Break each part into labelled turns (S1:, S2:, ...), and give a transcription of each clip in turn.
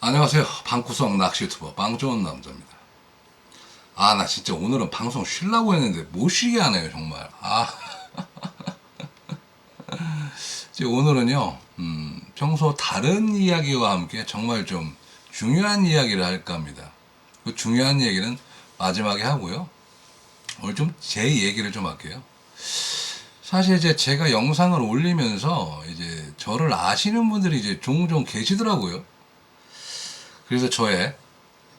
S1: 안녕하세요. 방구석 낚시 유튜버 빵좋은 남자입니다. 나 진짜 오늘은 방송 쉬려고 했는데 못 쉬게 하네요, 정말. 이제 오늘은요, 평소 다른 이야기와 함께 정말 좀 중요한 이야기를 할까 합니다. 그 중요한 얘기는 마지막에 하고요. 오늘 좀 제 얘기를 좀 할게요. 사실 이제 제가 영상을 올리면서 이제 저를 아시는 분들이 이제 종종 계시더라고요. 그래서 저의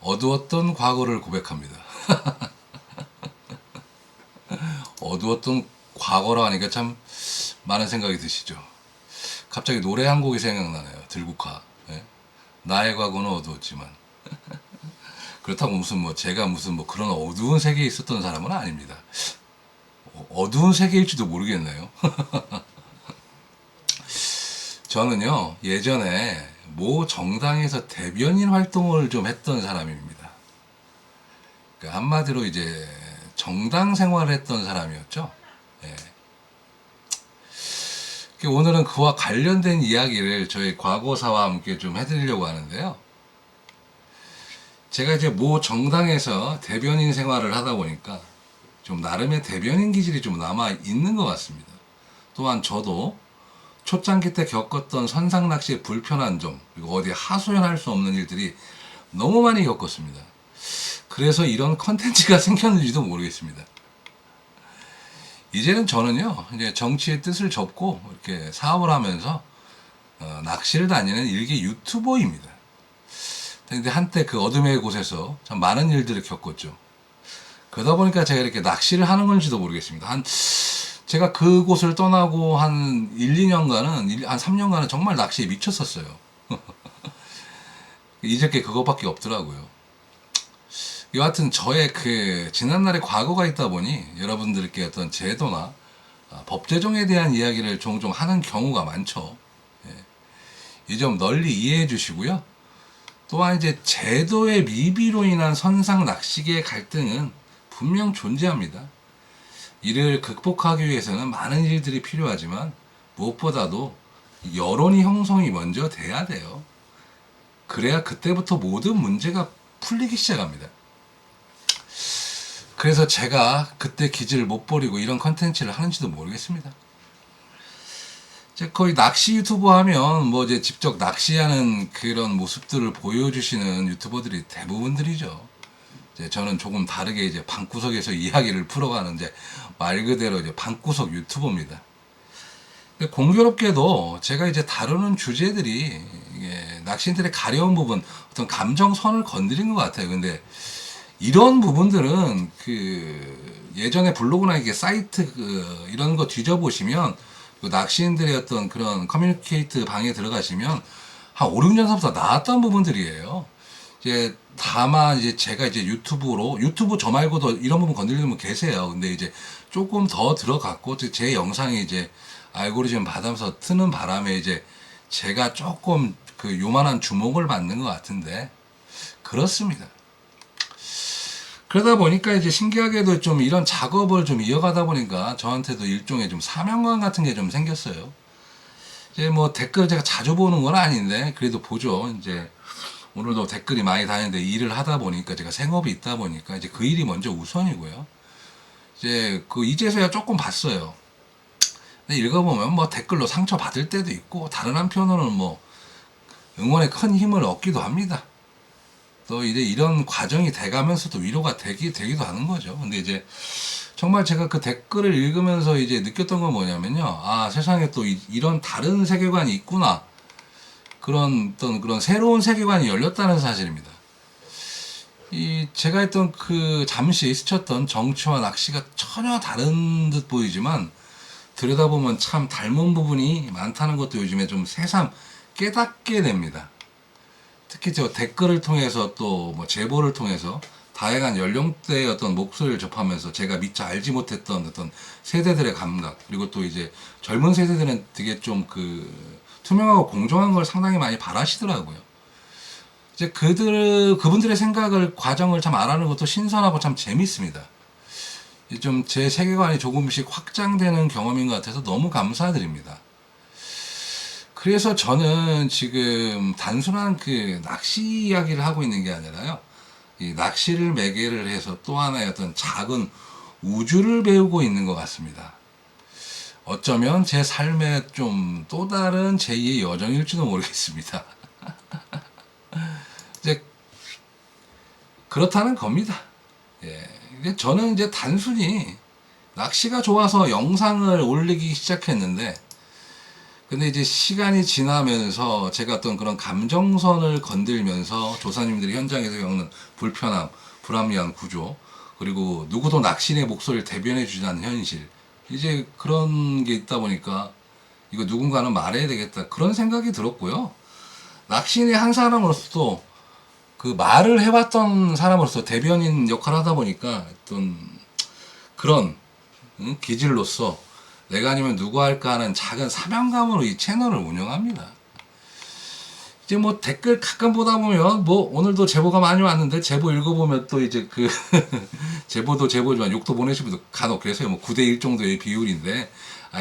S1: 어두웠던 과거를 고백합니다. 어두웠던 과거라 하니까 참 많은 생각이 드시죠. 갑자기 노래 한 곡이 생각나네요. 들국화. 예? 나의 과거는 어두웠지만. 그렇다고 제가 그런 어두운 세계에 있었던 사람은 아닙니다. 어두운 세계일지도 모르겠네요. 저는요, 예전에 모 정당에서 대변인 활동을 좀 했던 사람입니다. 그러니까 한마디로 이제 정당 생활을 했던 사람이었죠. 예. 오늘은 그와 관련된 이야기를 저희 과거사와 함께 좀 해드리려고 하는데요. 제가 이제 모 정당에서 대변인 생활을 하다 보니까 좀 나름의 대변인 기질이 좀 남아 있는 것 같습니다. 또한 저도 초창기 때 겪었던 선상 낚시의 불편한 점, 그리고 어디 하소연할 수 없는 일들이 너무 많이 겪었습니다. 그래서 이런 컨텐츠가 생겼는지도 모르겠습니다. 이제는 저는요, 이제 정치의 뜻을 접고 이렇게 사업을 하면서 낚시를 다니는 일개 유튜버입니다. 근데 한때 그 어둠의 곳에서 참 많은 일들을 겪었죠. 그러다 보니까 제가 이렇게 낚시를 하는 건지도 모르겠습니다. 제가 그곳을 떠나고 한 1, 2년간은, 한 3년간은 정말 낚시에 미쳤었어요. 잊을 게 그것밖에 없더라고요. 여하튼 저의 그 지난날의 과거가 있다 보니 여러분들께 어떤 제도나 법 제정에 대한 이야기를 종종 하는 경우가 많죠. 이 점 널리 이해해 주시고요. 또한 이제 제도의 미비로 인한 선상 낚시계의 갈등은 분명 존재합니다. 이를 극복하기 위해서는 많은 일들이 필요하지만 무엇보다도 여론이 형성이 먼저 돼야 돼요. 그래야 그때부터 모든 문제가 풀리기 시작합니다. 그래서 제가 그때 기질을 못 버리고 이런 컨텐츠를 하는지도 모르겠습니다. 거의 낚시 유튜버 하면 이제 직접 낚시하는 그런 모습들을 보여주시는 유튜버들이 대부분들이죠. 저는 조금 다르게 이제 방구석에서 이야기를 풀어가는 말 그대로 이제 방구석 유튜버입니다. 공교롭게도 제가 이제 다루는 주제들이 낚시인들의 가려운 부분, 어떤 감정선을 건드린 것 같아요. 근데 이런 부분들은 예전에 블로그나 이게 사이트 이런 거 뒤져보시면 낚시인들의 어떤 그런 커뮤니케이트 방에 들어가시면 한 5, 6년 전부터 나왔던 부분들이에요. 다만 제가 유튜브 저 말고도 이런 부분 건드리는 분 계세요. 근데 조금 더 들어갔고 제 영상이 알고리즘 받아서 트는 바람에 제가 조금 요만한 주목을 받는 것 같은데 그렇습니다. 그러다 보니까 신기하게도 좀 이런 작업을 좀 이어가다 보니까 저한테도 일종의 좀 사명감 같은 게 좀 생겼어요. 댓글 제가 자주 보는 건 아닌데 그래도 보죠. 오늘도 댓글이 많이 다니는데 일을 하다 보니까 제가 생업이 있다 보니까 그 일이 먼저 우선이고요. 이제서야 조금 봤어요. 근데 읽어보면 댓글로 상처 받을 때도 있고 다른 한편으로는 응원에 큰 힘을 얻기도 합니다. 또 이런 과정이 돼가면서도 위로가 되기도 하는 거죠. 근데 정말 제가 그 댓글을 읽으면서 느꼈던 건 뭐냐면요. 세상에 또 이런 다른 세계관이 있구나. 그런 새로운 세계관이 열렸다는 사실입니다. 제가 했던 잠시 스쳤던 정치와 낚시가 전혀 다른 듯 보이지만 들여다보면 참 닮은 부분이 많다는 것도 요즘에 좀 새삼 깨닫게 됩니다. 특히 댓글을 통해서 또 제보를 통해서 다양한 연령대의 어떤 목소리를 접하면서 제가 미처 알지 못했던 어떤 세대들의 감각, 그리고 또 젊은 세대들은 되게 좀 투명하고 공정한 걸 상당히 많이 바라시더라고요. 그분들의 과정을 참 알아내는 것도 신선하고 참 재밌습니다. 좀 제 세계관이 조금씩 확장되는 경험인 것 같아서 너무 감사드립니다. 그래서 저는 지금 단순한 그 낚시 이야기를 하고 있는 게 아니라요. 이 낚시를 매개를 해서 또 하나의 어떤 작은 우주를 배우고 있는 것 같습니다. 어쩌면 제 삶의 좀 또 다른 제2의 여정일지도 모르겠습니다. 이제 그렇다는 겁니다. 예. 저는 이제 단순히 낚시가 좋아서 영상을 올리기 시작했는데, 근데 이제 시간이 지나면서 제가 어떤 그런 감정선을 건들면서 조사님들이 현장에서 겪는 불편함, 불합리한 구조, 그리고 누구도 낚시인의 목소리를 대변해 주지 않는 현실, 이제 그런 게 있다 보니까 이거 누군가는 말해야 되겠다, 그런 생각이 들었고요. 낚시인의 한 사람으로서도 그 말을 해왔던 사람으로서 대변인 역할을 하다 보니까 어떤 그런 기질로서 내가 아니면 누가 할까 하는 작은 사명감으로 이 채널을 운영합니다. 이제 뭐 댓글 가끔 보다 보면 뭐 오늘도 제보가 많이 왔는데 제보 읽어보면 또 이제 그 제보도 제보지만 욕도 보내시는 분도 간혹 계세요. 뭐 9대1 정도의 비율인데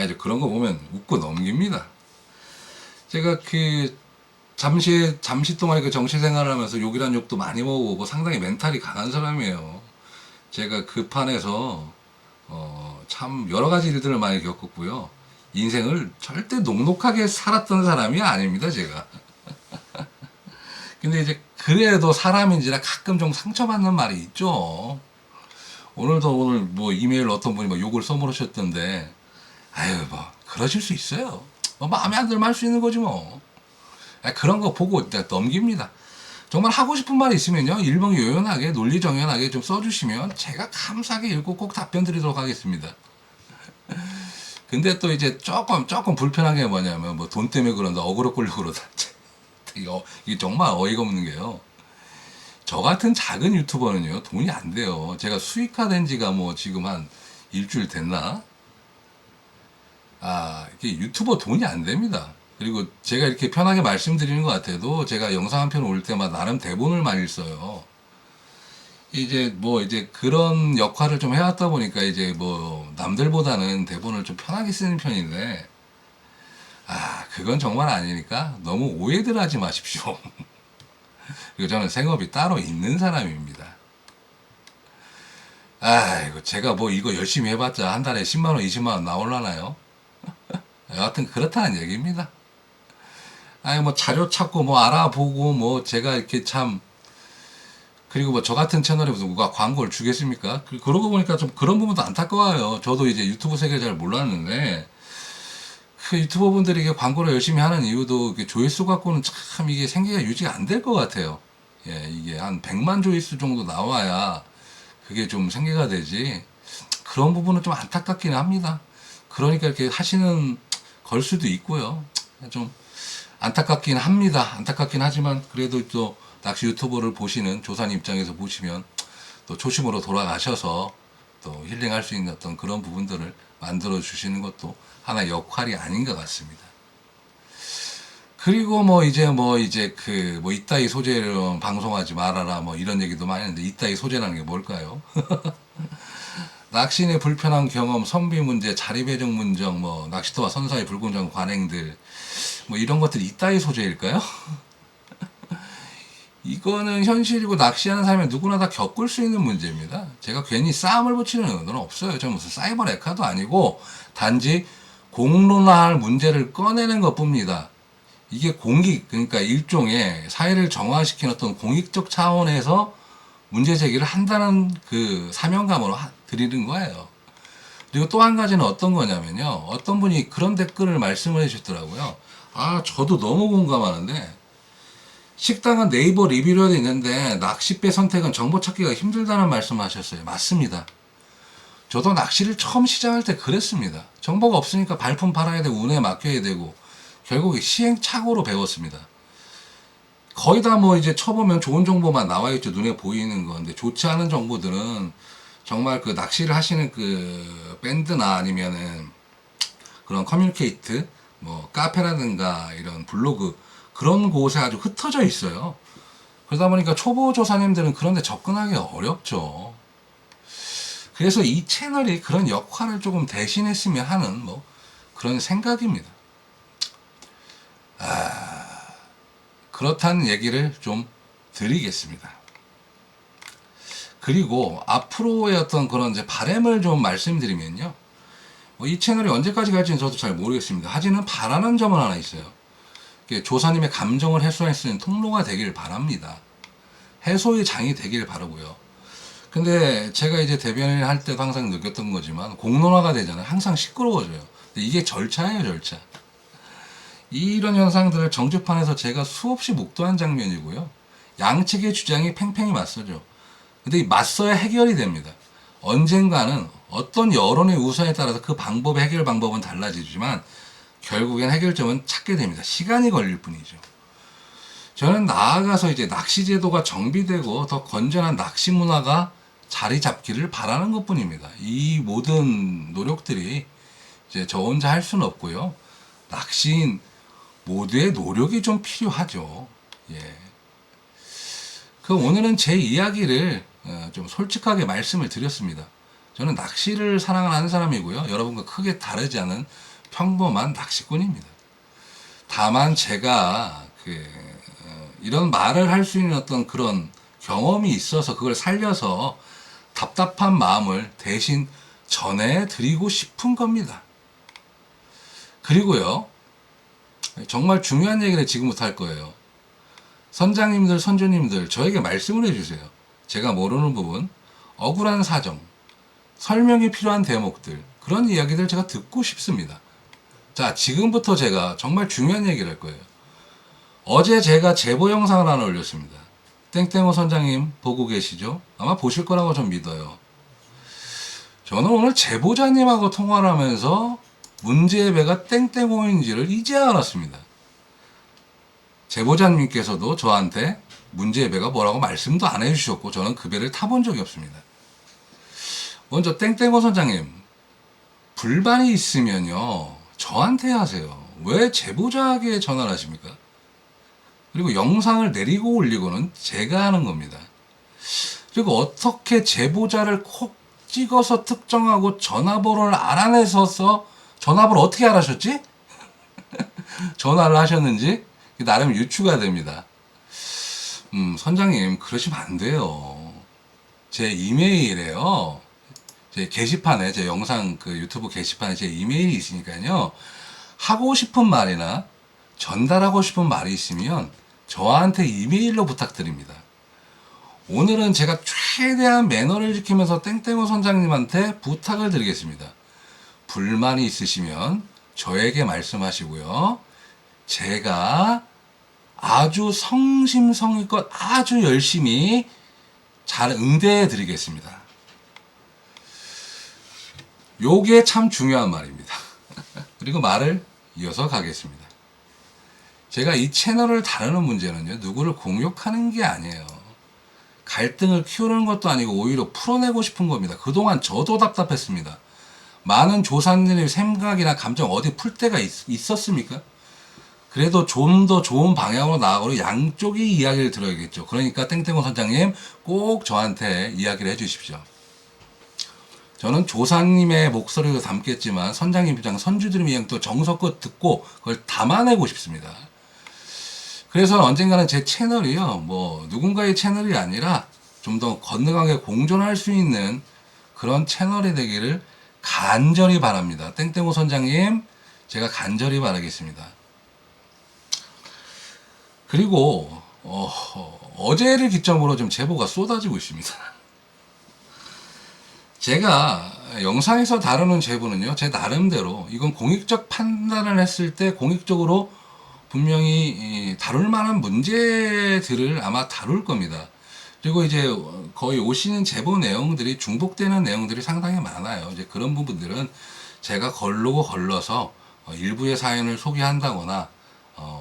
S1: 이제 그런 거 보면 웃고 넘깁니다. 제가 그 잠시 동안 그 정치 생활을 하면서 욕이란 욕도 많이 먹어보고 상당히 멘탈이 강한 사람이에요. 제가 그 판에서 참 여러 가지 일들을 많이 겪었고요. 인생을 절대 녹록하게 살았던 사람이 아닙니다, 제가. 근데 이제 그래도 사람인지라 가끔 좀 상처받는 말이 있죠. 오늘 뭐 이메일 어떤 분이 막 욕을 써버리셨던데, 아유, 뭐, 그러실 수 있어요. 뭐 마음에 안 들면 할 수 있는 거지 뭐. 그런 거 보고 넘깁니다. 정말 하고 싶은 말이 있으면요, 일명요연하게 논리정연하게 좀 써주시면 제가 감사하게 읽고 꼭 답변 드리도록 하겠습니다. 근데 또 이제 조금 불편한 게 뭐냐면 뭐 돈 때문에 그런다, 어그로 끌려고 그러다. 이게 정말 어이가 없는 게요. 저 같은 작은 유튜버는요, 돈이 안 돼요. 제가 수익화된 지가 뭐 지금 한 일주일 됐나? 이게 유튜버 돈이 안 됩니다. 그리고 제가 이렇게 편하게 말씀드리는 것 같아도 제가 영상 한 편 올 때마다 나름 대본을 많이 써요. 이제 그런 역할을 좀 해왔다 보니까 이제 뭐 남들보다는 대본을 좀 편하게 쓰는 편인데, 그건 정말 아니니까 너무 오해들 하지 마십시오. 그리고 저는 생업이 따로 있는 사람입니다. 이거 제가 뭐 이거 열심히 해봤자 한 달에 10만원, 20만원 나올라나요? 여하튼 그렇다는 얘기입니다. 뭐 자료 찾고 뭐 알아보고 뭐 제가 이렇게 참, 그리고 뭐 저 같은 채널에 무슨 누가 광고를 주겠습니까? 그러고 보니까 좀 그런 부분도 안타까워요. 저도 이제 유튜브 세계를 잘 몰랐는데 그 유튜버 분들이 이게 광고를 열심히 하는 이유도 조회수 갖고는 참 이게 생계가 유지가 안 될 것 같아요. 예, 이게 한 100만 조회수 정도 나와야 그게 좀 생계가 되지. 그런 부분은 좀 안타깝긴 합니다. 그러니까 이렇게 하시는 걸 수도 있고요. 좀 안타깝긴 합니다. 안타깝긴 하지만 그래도 또 낚시 유튜버를 보시는 조사님 입장에서 보시면 또 초심으로 돌아가셔서 또 힐링할 수 있는 어떤 그런 부분들을 만들어 주시는 것도 하나의 역할이 아닌 것 같습니다. 그리고 뭐 이제 그 뭐 이따위 소재로 방송하지 말아라 뭐 이런 얘기도 많이 했는데, 이따위 소재라는 게 뭘까요? 낚시인의 불편한 경험, 선비 문제, 자리 배정 문정, 뭐 낚시터와 선사의 불공정 관행들, 뭐 이런 것들이 이따위 소재일까요? 이거는 현실이고 낚시하는 사람이 누구나 다 겪을 수 있는 문제입니다. 제가 괜히 싸움을 붙이는 의도는 없어요. 저 무슨 사이버 레카도 아니고 단지 공론화할 문제를 꺼내는 것뿐입니다. 이게 공익, 그러니까 일종의 사회를 정화시키는 어떤 공익적 차원에서 문제 제기를 한다는 그 사명감으로 드리는 거예요. 그리고 또 한 가지는 어떤 거냐면요, 어떤 분이 그런 댓글을 말씀을 해주셨더라고요. 저도 너무 공감하는데, 식당은 네이버 리뷰로 되어 있는데 낚싯배 선택은 정보 찾기가 힘들다는 말씀을 하셨어요. 맞습니다. 저도 낚시를 처음 시작할 때 그랬습니다. 정보가 없으니까 발품 팔아야 되고 운에 맡겨야 되고 결국에 시행착오로 배웠습니다. 거의 다 뭐 이제 쳐보면 좋은 정보만 나와 있죠. 눈에 보이는 건데 좋지 않은 정보들은 정말 그 낚시를 하시는 그 밴드나 아니면은 그런 커뮤니케이트 뭐 카페라든가 이런 블로그 그런 곳에 아주 흩어져 있어요. 그러다 보니까 초보 조사님들은 그런데 접근하기 어렵죠. 그래서 이 채널이 그런 역할을 조금 대신했으면 하는 뭐 그런 생각입니다. 그렇다는 얘기를 좀 드리겠습니다. 그리고 앞으로의 어떤 그런 이제 바람을 좀 말씀드리면요. 이 채널이 언제까지 갈지는 저도 잘 모르겠습니다. 하지만 바라는 점은 하나 있어요. 조사님의 감정을 해소할 수 있는 통로가 되길 바랍니다. 해소의 장이 되길 바라고요. 근데 제가 이제 대변을 할 때도 항상 느꼈던 거지만 공론화가 되잖아요. 항상 시끄러워져요. 이게 절차예요, 절차. 이런 현상들을 정치판에서 제가 수없이 목도한 장면이고요. 양측의 주장이 팽팽히 맞서죠. 근데 이 맞서야 해결이 됩니다. 언젠가는 어떤 여론의 우선에 따라서 그 방법의 해결 방법은 달라지지만 결국엔 해결점은 찾게 됩니다. 시간이 걸릴 뿐이죠. 저는 나아가서 이제 낚시 제도가 정비되고 더 건전한 낚시 문화가 자리 잡기를 바라는 것 뿐입니다. 이 모든 노력들이 이제 저 혼자 할 수는 없고요. 낚시인 모두의 노력이 좀 필요하죠. 예. 오늘은 제 이야기를 좀 솔직하게 말씀을 드렸습니다. 저는 낚시를 사랑하는 사람이고요. 여러분과 크게 다르지 않은 평범한 낚시꾼입니다. 다만 제가 이런 말을 할 수 있는 어떤 그런 경험이 있어서 그걸 살려서 답답한 마음을 대신 전해드리고 싶은 겁니다. 그리고요, 정말 중요한 얘기를 지금부터 할 거예요. 선장님들, 선주님들, 저에게 말씀을 해주세요. 제가 모르는 부분, 억울한 사정, 설명이 필요한 대목들, 그런 이야기들 제가 듣고 싶습니다. 자, 지금부터 제가 정말 중요한 얘기를 할 거예요. 어제 제가 제보 영상을 하나 올렸습니다. 땡땡호 선장님 보고 계시죠? 아마 보실 거라고 좀 믿어요. 저는 오늘 제보자님하고 통화를 하면서 문제의 배가 땡땡호인지를 이제야 알았습니다. 제보자님께서도 저한테 문제의 배가 뭐라고 말씀도 안 해주셨고 저는 그 배를 타본 적이 없습니다. 먼저 땡땡호 선장님, 불만이 있으면요 저한테 하세요. 왜 제보자에게 전화를 하십니까? 그리고 영상을 내리고 올리고는 제가 하는 겁니다. 그리고 어떻게 제보자를 콕 찍어서 특정하고 전화번호를 알아내서 전화번호 어떻게 알아셨지? 전화를 하셨는지 나름 유추가 됩니다. 선장님 그러시면 안 돼요. 제 이메일에요. 제 게시판에 제 영상 유튜브 게시판에 제 이메일이 있으니까요. 하고 싶은 말이나 전달하고 싶은 말이 있으면 저한테 이메일로 부탁드립니다. 오늘은 제가 최대한 매너를 지키면서 땡땡호 선장님한테 부탁을 드리겠습니다. 불만이 있으시면 저에게 말씀하시고요. 제가 아주 성심성의껏 아주 열심히 잘 응대해 드리겠습니다. 요게 참 중요한 말입니다. 그리고 말을 이어서 가겠습니다. 제가 이 채널을 다루는 문제는요, 누구를 공격하는 게 아니에요. 갈등을 키우는 것도 아니고 오히려 풀어내고 싶은 겁니다. 그동안 저도 답답했습니다. 많은 조사님의 생각이나 감정 어디 풀 때가 있었습니까? 그래도 좀 더 좋은 방향으로 나아가고 양쪽이 이야기를 들어야겠죠. 그러니까 땡땡호 선장님 꼭 저한테 이야기를 해주십시오. 저는 조사님의 목소리도 담겠지만 선장님 입장, 선주들의 이야기 또 정성껏 듣고 그걸 담아내고 싶습니다. 그래서 언젠가는 제 채널이요, 누군가의 채널이 아니라 좀 더 건강하게 공존할 수 있는 그런 채널이 되기를 간절히 바랍니다. 땡땡호 선장님, 제가 간절히 바라겠습니다. 그리고 어제를 기점으로 좀 제보가 쏟아지고 있습니다. 제가 영상에서 다루는 제보는요, 제 나름대로 이건 공익적 판단을 했을 때 공익적으로 분명히 다룰 만한 문제들을 아마 다룰 겁니다. 그리고 이제 거의 오시는 제보 내용들이 중복되는 내용들이 상당히 많아요. 이제 그런 부분들은 제가 걸러서 일부의 사연을 소개한다거나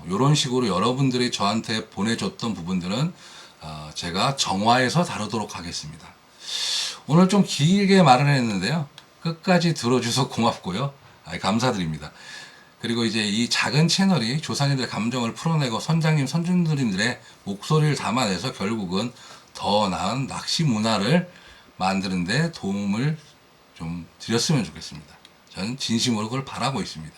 S1: 이런 식으로 여러분들이 저한테 보내줬던 부분들은 제가 정화해서 다루도록 하겠습니다. 오늘 좀 길게 말을 했는데요. 끝까지 들어주셔서 고맙고요. 감사드립니다. 그리고 이제 이 작은 채널이 조사님들의 감정을 풀어내고 선장님, 선주님들의 목소리를 담아내서 결국은 더 나은 낚시 문화를 만드는데 도움을 좀 드렸으면 좋겠습니다. 저는 진심으로 그걸 바라고 있습니다.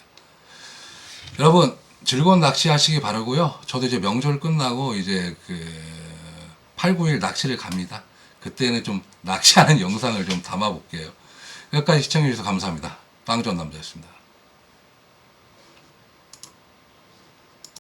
S1: 여러분, 즐거운 낚시 하시기 바라고요. 저도 이제 명절 끝나고 이제 8, 9일 낚시를 갑니다. 그때는 좀 낚시하는 영상을 좀 담아 볼게요. 여기까지 시청해 주셔서 감사합니다. 빵전 남자였습니다.